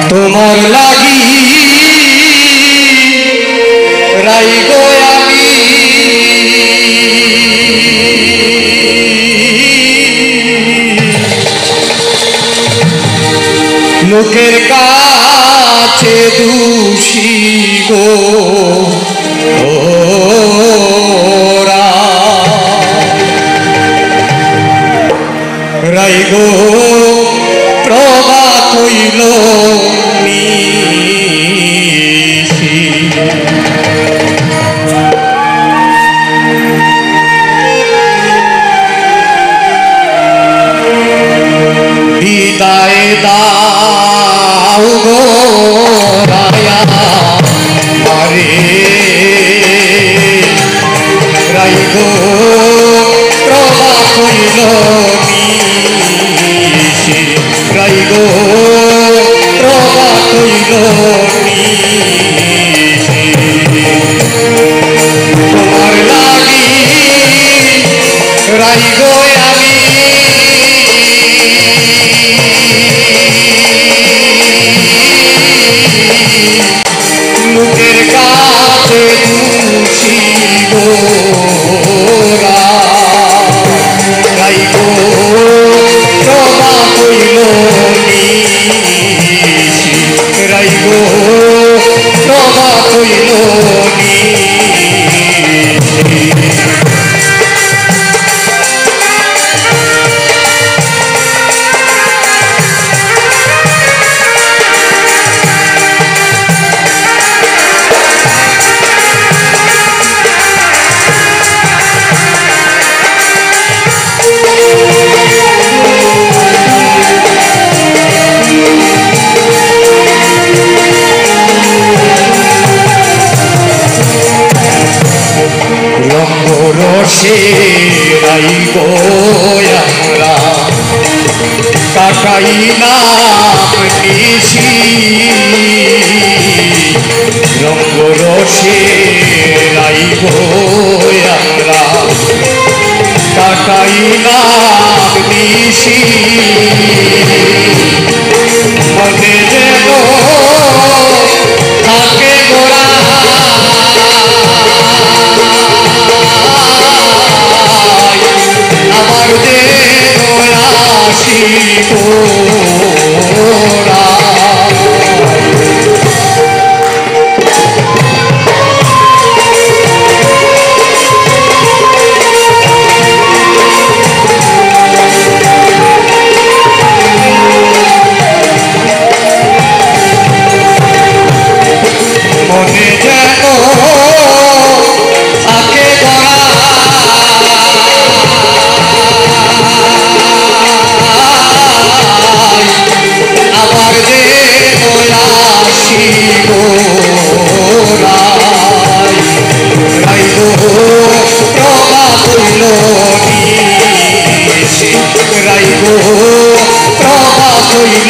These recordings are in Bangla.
তোমার লাগি রাই গো আমি লোকের কাছে দোষী গো রাই গো প্রভাত হইল বিদায় দাও গো রায়া মারে রাই গো প্রভাত হইল রাই গো প্রভাত হইল তোমার লাগি রাই গো আমি লোকের কাছে দোষী গো রাই গো প্রভাত হইল রাই গো প্রভাত হইল রসে রাই গো আমরা কাটাই নাম নিশি রঙ্গ রসে রাই গো আমরা কাটাই নাম নিশি মনে যেন থাকে গোড়া আমার দেহ রাশি তোরা মনে যেন থাকে গোড়া আমার দেহ রাশি রাই গো প্রভাত হইল রাই গো প্রভাত হইল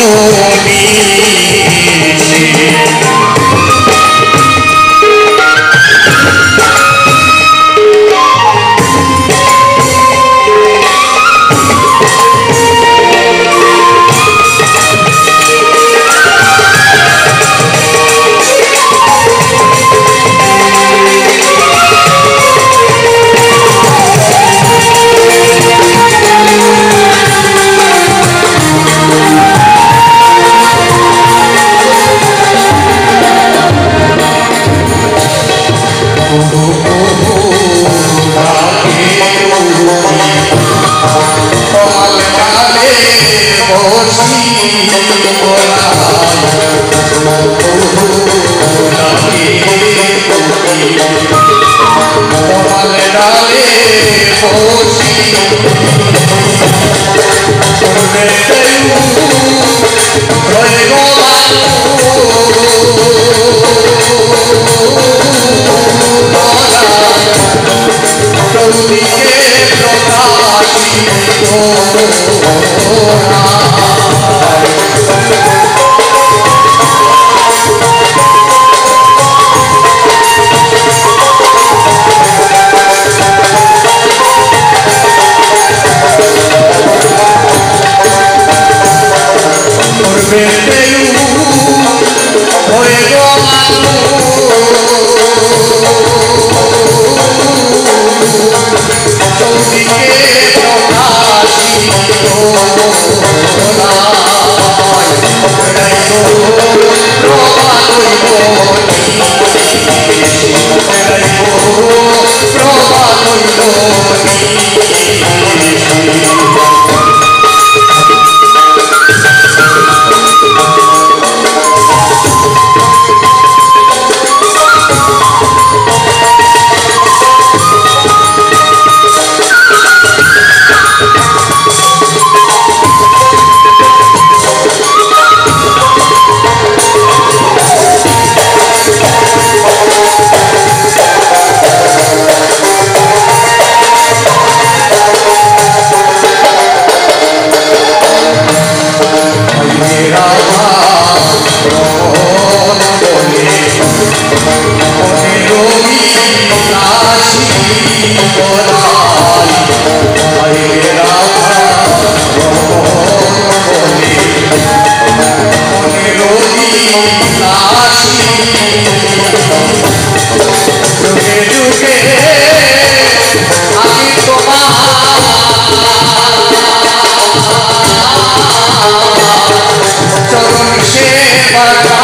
Hare